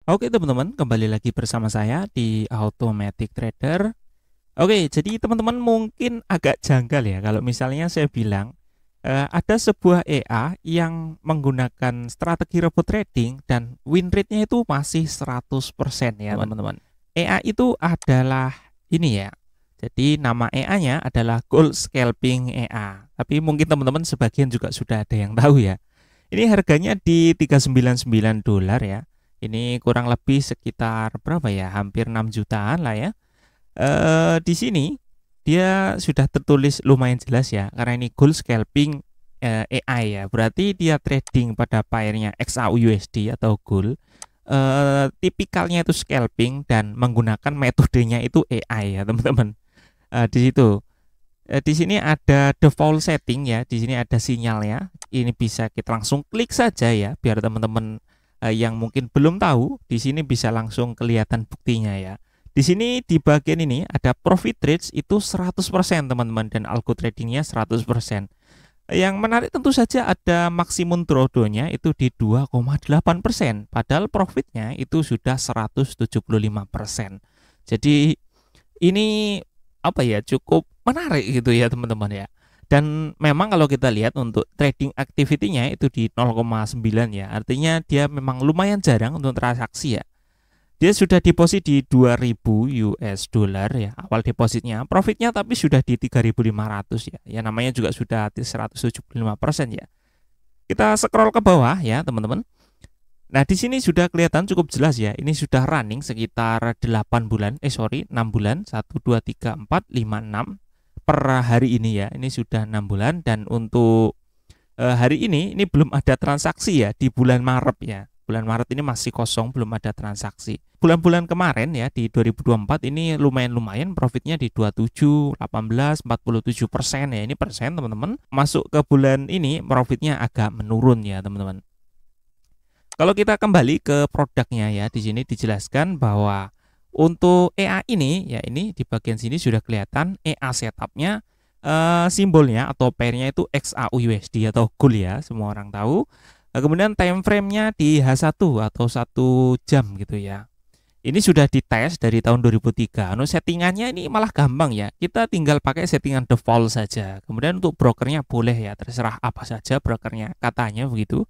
Oke teman-teman, kembali lagi bersama saya di Automatic Trader. Oke, jadi teman-teman mungkin agak janggal ya kalau misalnya saya bilang ada sebuah EA yang menggunakan strategi robot trading dan win rate-nya itu masih 100% ya teman-teman. EA itu adalah ini ya. Jadi nama EA-nya adalah Gold Scalping EA. Tapi mungkin teman-teman sebagian juga sudah ada yang tahu ya. Ini harganya di $399 ya. Ini kurang lebih sekitar berapa ya? Hampir 6 jutaan lah ya. Di sini dia sudah tertulis lumayan jelas ya, karena ini gold scalping AI ya. Berarti dia trading pada pairnya XAUUSD atau gold. Tipikalnya itu scalping dan menggunakan metodenya itu AI ya, teman-teman. Di situ. Di sini ada default setting ya, di sini ada sinyalnya. Ini bisa kita langsung klik saja ya, biar teman-teman yang mungkin belum tahu, di sini bisa langsung kelihatan buktinya ya. Di sini di bagian ini ada profit trades itu 100% teman-teman, dan algo tradingnya 100%. Yang menarik tentu saja ada maksimum drawdown-nya itu di 2,8%, padahal profitnya itu sudah 175%. Jadi ini apa ya, cukup menarik gitu ya teman-teman ya. Dan memang kalau kita lihat untuk trading activity-nya itu di 0,9 ya. Artinya dia memang lumayan jarang untuk transaksi ya. Dia sudah deposit di 2000 US dollar ya awal depositnya. Profitnya tapi sudah di 3.500 ya. Ya namanya juga sudah 175% ya. Kita scroll ke bawah ya teman-teman. Nah, di sini sudah kelihatan cukup jelas ya. Ini sudah running sekitar 6 bulan, 6 bulan. 1 2 3 4 5 6 per hari ini ya. Ini sudah 6 bulan, dan untuk hari ini belum ada transaksi ya di bulan Maret ya. Bulan Maret ini masih kosong, belum ada transaksi. Bulan-bulan kemarin ya di 2024 ini lumayan profitnya di 27, 18, 47% ya. Ini persen teman-teman. Masuk ke bulan ini profitnya agak menurun ya teman-teman. Kalau kita kembali ke produknya ya, di sini dijelaskan bahwa untuk EA ini ya, ini di bagian sini sudah kelihatan EA setupnya, simbolnya atau pairnya itu XAUUSD atau gold ya, semua orang tahu. Kemudian time frame-nya di H1 atau 1 jam gitu ya. Ini sudah dites dari tahun 2003. Settingannya ini malah gampang ya. Kita tinggal pakai settingan default saja. Kemudian untuk brokernya boleh ya, terserah apa saja brokernya, katanya begitu.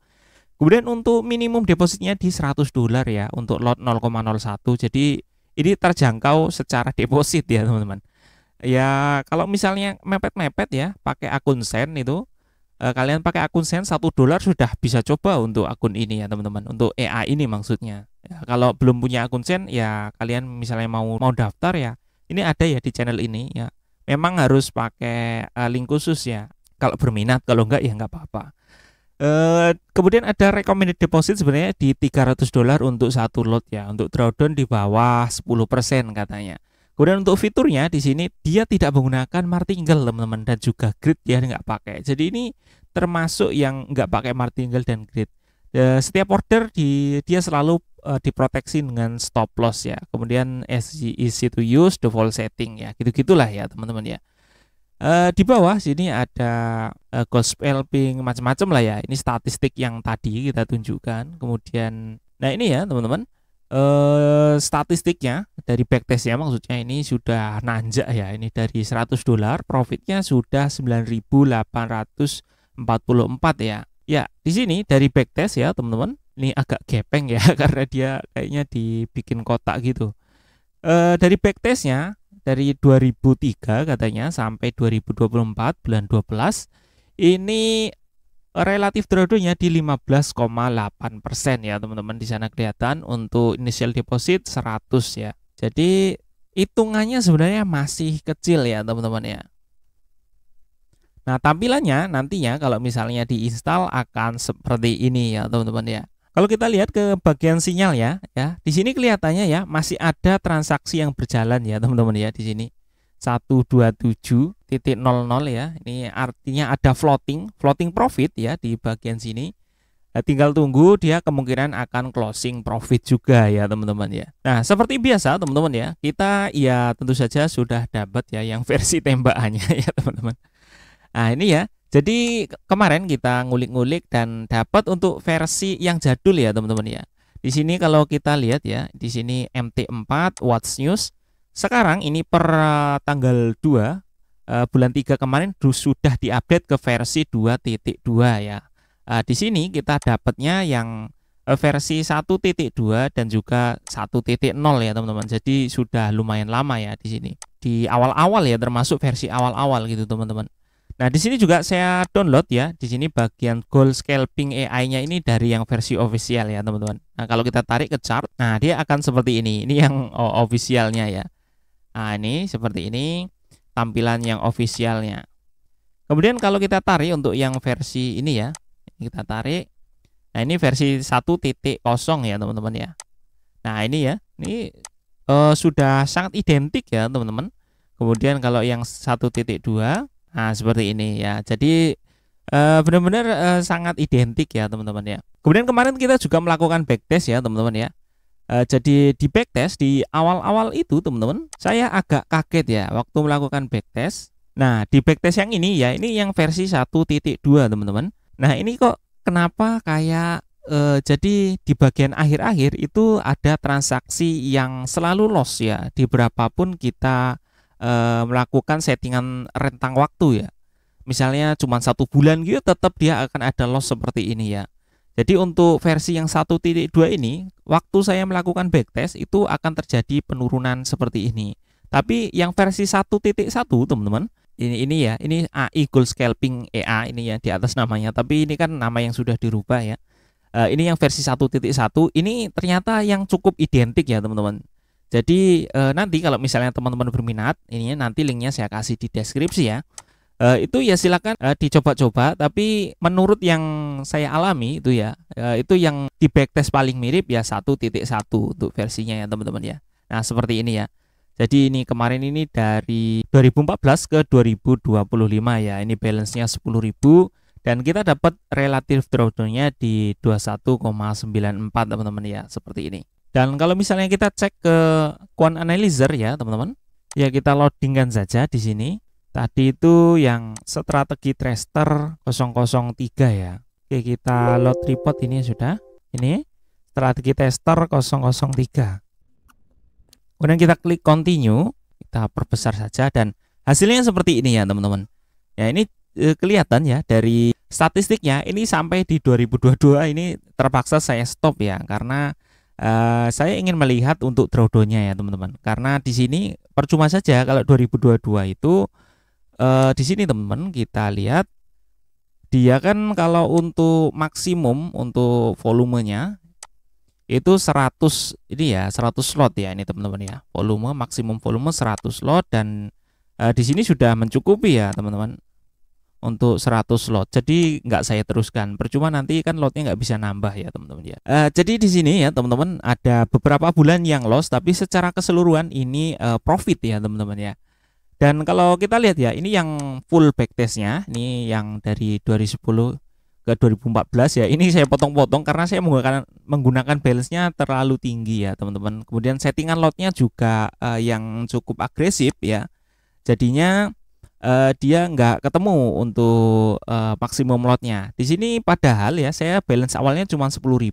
Kemudian untuk minimum depositnya di $100 ya, untuk lot 0,01. Jadi ini terjangkau secara deposit ya teman-teman. Ya kalau misalnya mepet-mepet ya, pakai akun Sen itu, kalian pakai akun Sen $1 sudah bisa coba untuk akun ini ya teman-teman. Untuk EA ini maksudnya. Ya, kalau belum punya akun Sen ya, kalian misalnya mau daftar ya, ini ada ya di channel ini ya. Memang harus pakai link khusus ya. Kalau berminat, kalau enggak ya enggak apa-apa. Kemudian ada recommended deposit sebenarnya di $300 untuk satu lot ya, untuk drawdown di bawah 10% katanya. Kemudian untuk fiturnya di sini dia tidak menggunakan martingale teman-teman, dan juga grid dia nggak pakai. Jadi ini termasuk yang nggak pakai martingale dan grid. Setiap order dia selalu diproteksi dengan stop loss ya. Kemudian easy to use, default setting ya, gitu-gitulah ya teman-teman ya. Di bawah sini ada gold scalping macam-macam lah ya. Ini statistik yang tadi kita tunjukkan. Kemudian, nah ini ya teman-teman, statistiknya dari backtestnya maksudnya ini sudah nanjak ya. Ini dari $100, profitnya sudah 9.844 ya. Ya di sini dari backtest ya teman-teman. Ini agak gepeng ya karena dia kayaknya dibikin kotak gitu. Dari backtestnya dari 2003 katanya sampai 2024 bulan 12 ini relatif drawdown-nya di 15,8% ya teman-teman. Di sana kelihatan untuk initial deposit 100 ya. Jadi hitungannya sebenarnya masih kecil ya teman-teman ya. Nah, tampilannya nantinya kalau misalnya diinstal akan seperti ini ya teman-teman ya. Kalau kita lihat ke bagian sinyal ya, di sini kelihatannya ya masih ada transaksi yang berjalan ya teman-teman ya di sini 127.00 ya. Ini artinya ada floating profit ya di bagian sini. Tinggal tunggu dia kemungkinan akan closing profit juga ya teman-teman ya. Nah seperti biasa teman-teman ya, kita ya tentu saja sudah dapat ya yang versi tembakannya ya teman-teman. Nah ini ya. Jadi kemarin kita ngulik-ngulik dan dapat untuk versi yang jadul ya teman-teman ya. Di sini kalau kita lihat ya, di sini MT4 Watch News. Sekarang ini per tanggal 2 bulan 3 kemarin sudah diupdate ke versi 2.2 ya. Di sini kita dapatnya yang versi 1.2 dan juga 1.0 ya teman-teman. Jadi sudah lumayan lama ya di sini. Di awal-awal ya, termasuk versi awal-awal gitu teman-teman. Nah, di sini juga saya download ya. Di sini bagian goal scalping AI-nya ini dari yang versi official ya, teman-teman. Nah, kalau kita tarik ke chart, nah dia akan seperti ini. Ini yang officialnya ya. Nah, ini seperti ini tampilan yang officialnya. Kemudian kalau kita tarik untuk yang versi ini ya, kita tarik. Nah, ini versi 1.0 ya, teman-teman ya. Nah, ini ya. Ini sudah sangat identik ya, teman-teman. Kemudian kalau yang 1.2, nah seperti ini ya. Jadi benar-benar sangat identik ya teman-teman ya. Kemudian kemarin kita juga melakukan backtest ya teman-teman ya. Jadi di backtest di awal-awal itu teman-teman, saya agak kaget ya waktu melakukan backtest. Nah, di backtest yang ini ya, ini yang versi 1.2 teman-teman. Nah, ini kok kenapa kayak jadi di bagian akhir-akhir itu ada transaksi yang selalu loss ya, di berapapun kita melakukan settingan rentang waktu ya. Misalnya cuma 1 bulan gitu, tetap dia akan ada loss seperti ini ya. Jadi untuk versi yang 1.2 ini, waktu saya melakukan backtest itu akan terjadi penurunan seperti ini. Tapi yang versi 1.1 teman-teman, ini ya, ini AI Goal Scalping AI ini ya di atas namanya. Tapi ini kan nama yang sudah dirubah ya. Ini yang versi 1.1 ini ternyata yang cukup identik ya teman-teman. Jadi nanti kalau misalnya teman-teman berminat, ini nanti linknya saya kasih di deskripsi ya. Itu ya silakan dicoba-coba. Tapi menurut yang saya alami itu ya, itu yang di backtest paling mirip ya 1.1 untuk versinya ya teman-teman ya. Nah seperti ini ya. Jadi ini kemarin ini dari 2014 ke 2025 ya. Ini balance-nya 10.000 dan kita dapat relatif drawdown-nya di 21,94 teman-teman ya, seperti ini. Dan kalau misalnya kita cek ke Quant Analyzer ya teman-teman, ya kita loadingkan saja di sini. Tadi itu yang strategi tracer 003 ya. Oke, kita load report ini sudah. Ini strategi tester 003. Kemudian kita klik continue, kita perbesar saja dan hasilnya seperti ini ya teman-teman. Ya ini kelihatan ya dari statistiknya, ini sampai di 2022 ini terpaksa saya stop ya karena saya ingin melihat untuk drawdown-nya ya teman-teman. Karena di sini percuma saja kalau 2022 itu di sini teman-teman kita lihat dia kan kalau untuk maksimum untuk volumenya itu 100 ini ya, 100 slot ya ini teman-teman ya. Volume maksimum volume 100 slot dan di sini sudah mencukupi ya teman-teman untuk 100 slot. Jadi nggak saya teruskan. Percuma nanti kan lotnya nggak bisa nambah ya teman-teman ya. Jadi di sini ya teman-teman ada beberapa bulan yang loss tapi secara keseluruhan ini profit ya teman-teman ya. Dan kalau kita lihat ya, ini yang full backtestnya, ini yang dari 2010 ke 2014 ya. Ini saya potong-potong karena saya menggunakan balance-nya terlalu tinggi ya teman-teman. Kemudian settingan lotnya juga yang cukup agresif ya. Jadinya dia nggak ketemu untuk maksimum lotnya. Di sini padahal ya saya balance awalnya cuma 10.000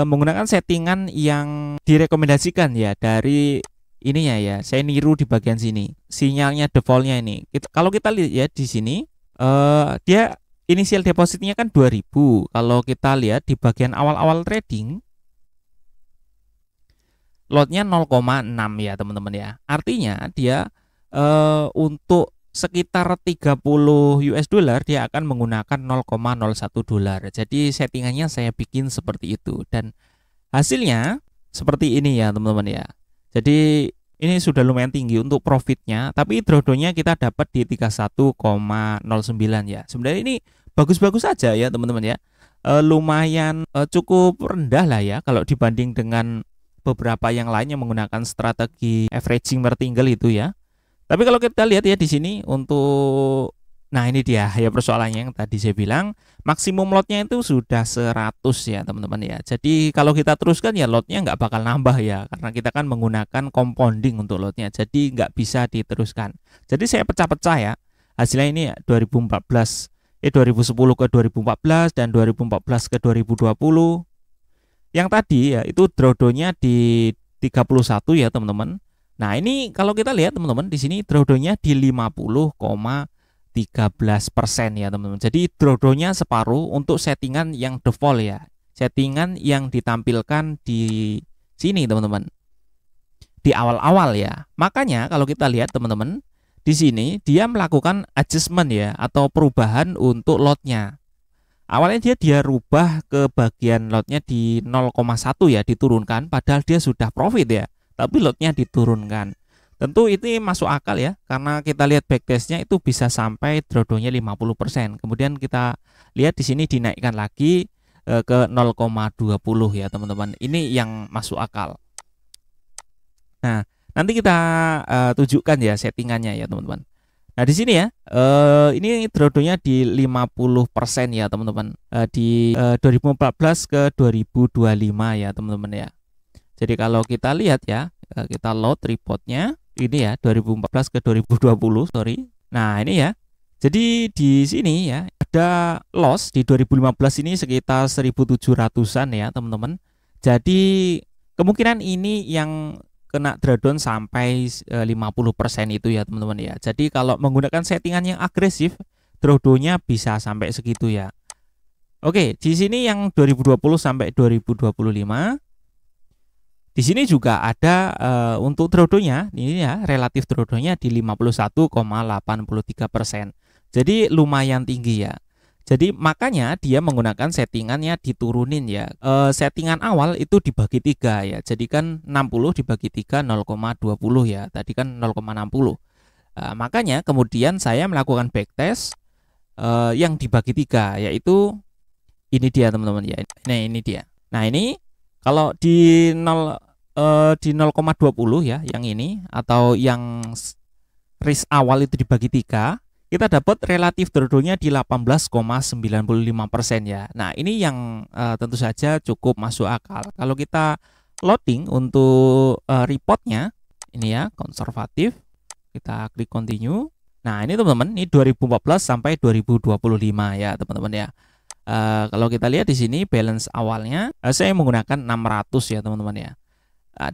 menggunakan settingan yang direkomendasikan ya dari ininya ya. Saya niru di bagian sini. Sinyalnya defaultnya ini. Kalau kita lihat ya di sini dia initial depositnya kan 2.000. Kalau kita lihat di bagian awal-awal trading lotnya 0,6 ya teman-teman ya. Artinya dia untuk sekitar 30 US dollar dia akan menggunakan 0,01 dolar. Jadi settingannya saya bikin seperti itu dan hasilnya seperti ini ya teman-teman ya. Jadi ini sudah lumayan tinggi untuk profitnya, tapi drawdown-nya kita dapat di 31,09 ya. Sebenarnya ini bagus-bagus saja ya teman-teman ya. Lumayan cukup rendah lah ya kalau dibanding dengan beberapa yang lain yang menggunakan strategi averaging martingale itu ya. Tapi kalau kita lihat ya di sini untuk, nah ini dia ya persoalannya yang tadi saya bilang maksimum lotnya itu sudah 100 ya teman-teman ya. Jadi kalau kita teruskan ya lotnya nggak bakal nambah ya karena kita kan menggunakan compounding untuk lotnya. Jadi nggak bisa diteruskan. Jadi saya pecah-pecah ya. Hasilnya ini ya 2010 ke 2014 dan 2014 ke 2020. yang tadi ya itu drawdown-nya di 31 ya teman-teman. Nah, ini kalau kita lihat teman-teman di sini drawdown-nya di 50,13% ya teman-teman. Jadi drawdown-nya separuh untuk settingan yang default ya. Settingan yang ditampilkan di sini teman-teman. Di awal-awal ya. Makanya kalau kita lihat teman-teman, di sini dia melakukan adjustment ya atau perubahan untuk lotnya. Awalnya dia rubah ke bagian lotnya di 0,1 ya, diturunkan padahal dia sudah profit ya, tapi lotnya diturunkan. Tentu ini masuk akal ya, karena kita lihat backtest-nya itu bisa sampai drawdown-nya 50%. Kemudian kita lihat di sini dinaikkan lagi ke 0,20 ya teman-teman. Ini yang masuk akal. Nah, nanti kita tunjukkan ya settingannya ya teman-teman. Nah, di sini ya, ini drawdown-nya di 50% ya teman-teman, di 2014 ke 2025 ya teman-teman ya. Jadi kalau kita lihat ya, kita load reportnya, ini ya 2014 ke 2020, sorry. Nah, ini ya, jadi di sini ya, ada loss di 2015 ini sekitar 1.700-an ya teman-teman. Jadi kemungkinan ini yang kena drawdown sampai 50% itu ya teman-teman ya. Jadi kalau menggunakan settingan yang agresif, drawdown-nya bisa sampai segitu ya. Oke, di sini yang 2020 sampai 2025. Di sini juga ada untuk drawdown-nya, ini ya relatif drawdown-nya di 51,83%. Jadi lumayan tinggi ya. Jadi makanya dia menggunakan settingannya diturunin ya. Settingan awal itu dibagi 3 ya. Jadi kan 60 dibagi 3 0,20 ya. Tadi kan 0,60. Makanya kemudian saya melakukan backtest yang dibagi 3, yaitu ini dia teman-teman ya. Nah, ini dia. Nah, ini kalau di 0,20 ya yang ini, atau yang risk awal itu dibagi 3, kita dapat relatif drawdown-nya di 18,95% ya. Nah, ini yang tentu saja cukup masuk akal. Kalau kita loading untuk reportnya, ini ya konservatif, kita klik continue. Nah, ini teman-teman, ini 2014 sampai 2025 ya teman-teman ya. Kalau kita lihat di sini balance awalnya, saya menggunakan 600 ya teman-teman ya.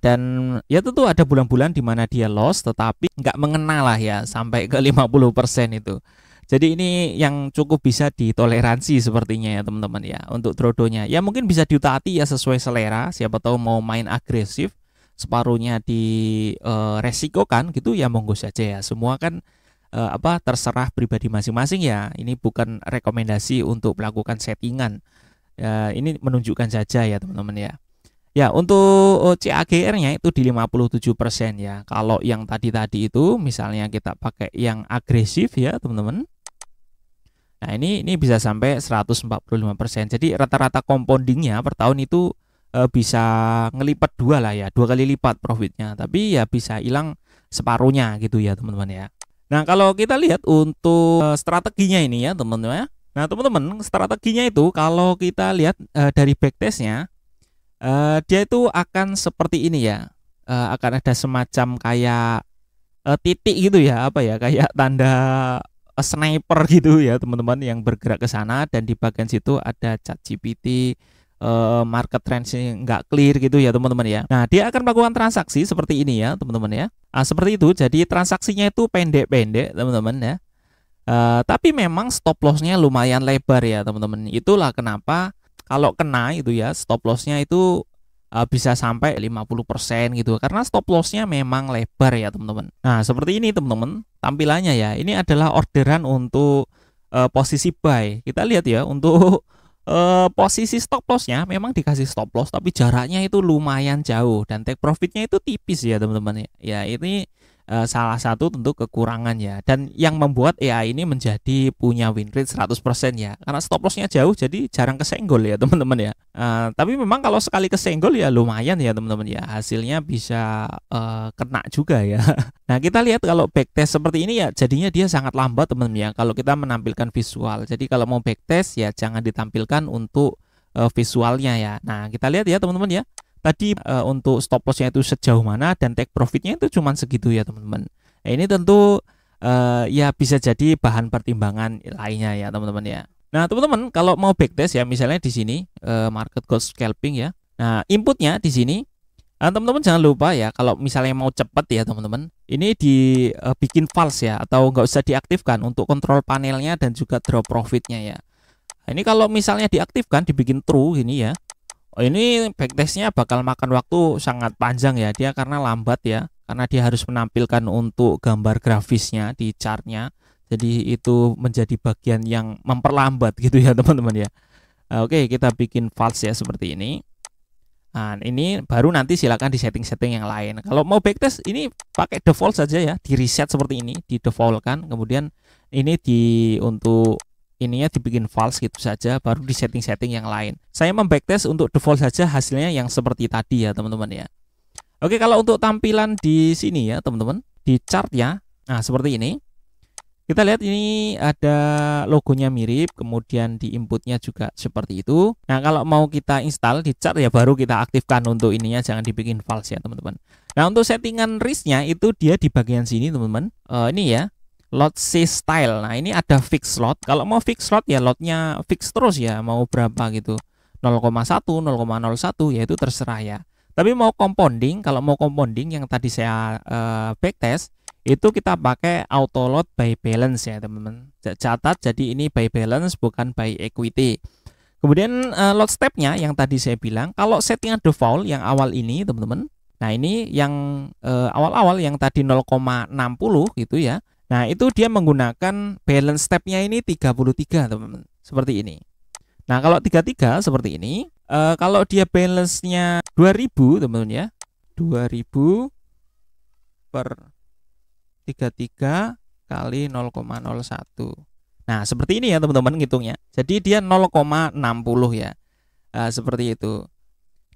Dan ya tentu ada bulan-bulan di mana dia loss, tetapi nggak mengenal lah ya sampai ke 50% itu. Jadi ini yang cukup bisa ditoleransi sepertinya ya teman-teman ya untuk drawdown-nya. Ya mungkin bisa diutaati ya sesuai selera. Siapa tahu mau main agresif, separuhnya di resikokan gitu ya, monggo saja ya. Semua kan terserah pribadi masing-masing ya. Ini bukan rekomendasi untuk melakukan settingan. Ini menunjukkan saja ya teman-teman ya. Ya, untuk CAGR-nya itu di 57% ya. Kalau yang tadi itu misalnya kita pakai yang agresif ya, teman-teman. Nah, ini bisa sampai 145%. Jadi rata-rata compoundingnya per tahun itu bisa ngelipat 2 lah ya, 2 kali lipat profitnya. Tapi ya bisa hilang separuhnya gitu ya, teman-teman ya. Nah, kalau kita lihat untuk strateginya ini ya, teman-teman ya. Nah, teman-teman, strateginya itu kalau kita lihat dari backtest-nya, dia itu akan seperti ini ya, akan ada semacam kayak titik gitu ya, kayak tanda sniper gitu ya teman-teman, yang bergerak ke sana, dan di bagian situ ada ChatGPT, market trend nggak clear gitu ya teman-teman ya. Nah, dia akan melakukan transaksi seperti ini ya teman-teman ya. Seperti itu, jadi transaksinya itu pendek-pendek teman-teman ya. Tapi memang stop loss-nya lumayan lebar ya teman-teman. Itulah kenapa kalau kena itu ya stop loss-nya itu bisa sampai 50% gitu, karena stop loss-nya memang lebar ya teman-teman. Nah, seperti ini teman-teman tampilannya ya. Ini adalah orderan untuk posisi buy. Kita lihat ya untuk posisi stop loss-nya memang dikasih stop loss, tapi jaraknya itu lumayan jauh dan take profit-nya itu tipis ya teman-teman ya. Ini salah satu tentu kekurangan ya, dan yang membuat AI ini menjadi punya win rate 100% ya, karena stop loss-nya jauh jadi jarang kesenggol ya teman-teman ya. Tapi memang kalau sekali kesenggol ya lumayan ya teman-teman ya, hasilnya bisa kena juga ya. Nah, kita lihat kalau backtest seperti ini ya jadinya dia sangat lambat teman-teman ya kalau kita menampilkan visual. Jadi kalau mau backtest ya jangan ditampilkan untuk visualnya ya. Nah, kita lihat ya teman-teman ya. Tadi untuk stop loss-nya itu sejauh mana dan take profit-nya itu cuma segitu ya teman-teman. Nah, ini tentu ya bisa jadi bahan pertimbangan lainnya ya teman-teman ya. Nah, teman-teman kalau mau backtest ya, misalnya di sini market cost scalping ya. Nah, inputnya di sini teman-teman jangan lupa ya, kalau misalnya mau cepat ya teman-teman, ini dibikin false ya, atau nggak usah diaktifkan untuk kontrol panelnya dan juga drop profitnya ya. Nah, ini kalau misalnya diaktifkan, dibikin true ini ya, ini backtestnya bakal makan waktu sangat panjang ya, dia karena lambat ya, karena dia harus menampilkan untuk gambar grafisnya di chartnya, jadi itu menjadi bagian yang memperlambat gitu ya teman-teman ya. Oke, kita bikin false ya seperti ini. Nah, ini baru nanti silakan di setting-setting yang lain. Kalau mau backtest ini pakai default saja ya, di reset seperti ini, di defaultkan. Kemudian ini untuk ininya dibikin false gitu saja, baru di setting-setting yang lain. Saya membacktest untuk default saja, hasilnya yang seperti tadi ya teman-teman ya. Oke, kalau untuk tampilan di sini ya teman-teman, di chart ya, nah seperti ini. Kita lihat ini ada logonya mirip, kemudian di inputnya juga seperti itu. Nah, kalau mau kita install di chart ya baru kita aktifkan untuk ininya, jangan dibikin false ya teman-teman. Nah, untuk settingan risknya itu dia di bagian sini teman-teman. Ini ya, lot C style. Nah, ini ada fix lot. Kalau mau fix lot ya lotnya fix terus ya, mau berapa gitu. 0,1, 0,01 ya itu terserah ya. Tapi mau compounding, kalau mau compounding yang tadi saya backtest, itu kita pakai auto load by balance ya teman-teman. Catat, jadi ini by balance bukan by equity. Kemudian load stepnya yang tadi saya bilang, kalau settingan default yang awal ini teman-teman, nah ini yang awal-awal yang tadi 0,60 gitu ya. Nah itu dia menggunakan balance stepnya ini 33 teman-teman, seperti ini. Nah kalau 33 seperti ini, kalau dia balance-nya 2000 teman-teman ya, 2000 per 33 kali 0,01. Nah, seperti ini ya teman-teman ngitungnya. Jadi dia 0,60 ya. Seperti itu.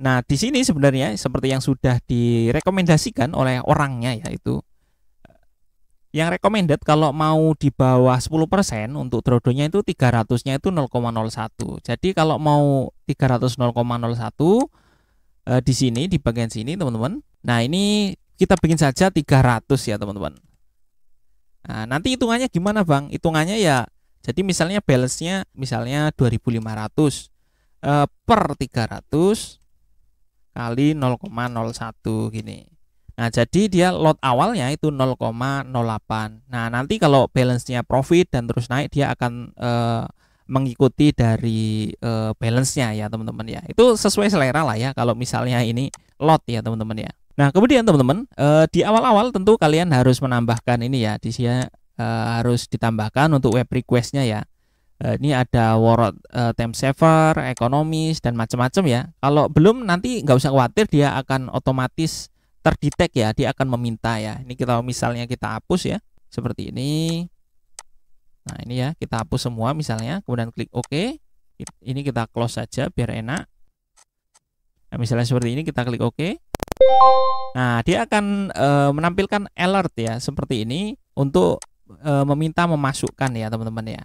Nah, di sini sebenarnya seperti yang sudah direkomendasikan oleh orangnya yaitu yang recommended kalau mau di bawah 10% untuk drawdown-nya itu 300-nya itu 0,01. Jadi kalau mau 300 0,01 di sini di bagian sini teman-teman. Nah, ini kita bikin saja 300 ya teman-teman. Nah, nanti hitungannya gimana Bang? Hitungannya ya, jadi misalnya balance-nya misalnya 2500 per 300 kali 0,01 gini. Nah, jadi dia lot awalnya itu 0,08. Nah, nanti kalau balance-nya profit dan terus naik, dia akan mengikuti dari balance-nya ya teman-teman ya. Itu sesuai selera lah ya kalau misalnya ini lot ya teman-teman ya. Nah, kemudian teman-teman, di awal-awal tentu kalian harus menambahkan ini ya, di sini harus ditambahkan untuk web request-nya ya. Ini ada word time saver, ekonomis dan macam-macam ya. Kalau belum nanti nggak usah khawatir, dia akan otomatis terdetek ya, dia akan meminta ya. Ini kita misalnya kita hapus ya, seperti ini. Nah, ini ya, kita hapus semua misalnya, kemudian klik OK. Ini kita close saja biar enak. Nah, misalnya seperti ini kita klik OK. Nah, dia akan menampilkan alert ya seperti ini untuk meminta memasukkan ya teman-teman ya.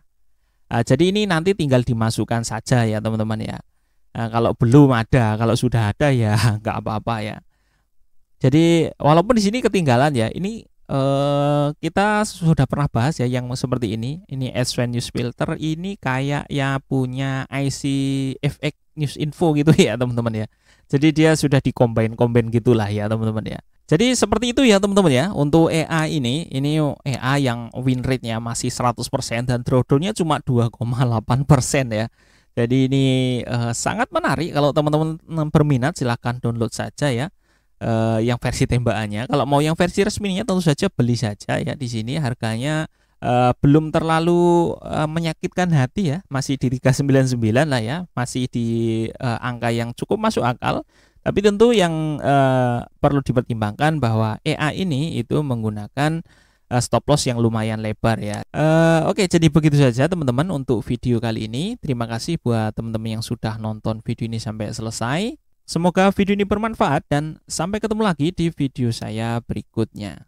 Jadi ini nanti tinggal dimasukkan saja ya teman-teman ya. Kalau belum ada, kalau sudah ada ya nggak apa-apa ya. Jadi walaupun di sini ketinggalan ya, ini kita sudah pernah bahas ya yang seperti ini. Ini S-Trend News Filter ini kayak ya punya IC FX News Info gitu ya teman-teman ya. Jadi dia sudah di-combine gitulah ya teman-teman ya. Jadi seperti itu ya teman-teman ya. Untuk EA ini EA yang win rate-nya masih 100% dan drawdown-nya cuma 2,8% ya. Jadi ini sangat menarik. Kalau teman-teman berminat silahkan download saja ya. Yang versi tembakannya. Kalau mau yang versi resminya tentu saja beli saja ya. Di sini harganya belum terlalu menyakitkan hati ya, masih di 399 lah ya, masih di angka yang cukup masuk akal. Tapi tentu yang perlu dipertimbangkan bahwa EA ini itu menggunakan stop loss yang lumayan lebar ya. Oke, jadi begitu saja teman-teman untuk video kali ini. Terima kasih buat teman-teman yang sudah nonton video ini sampai selesai. Semoga video ini bermanfaat dan sampai ketemu lagi di video saya berikutnya.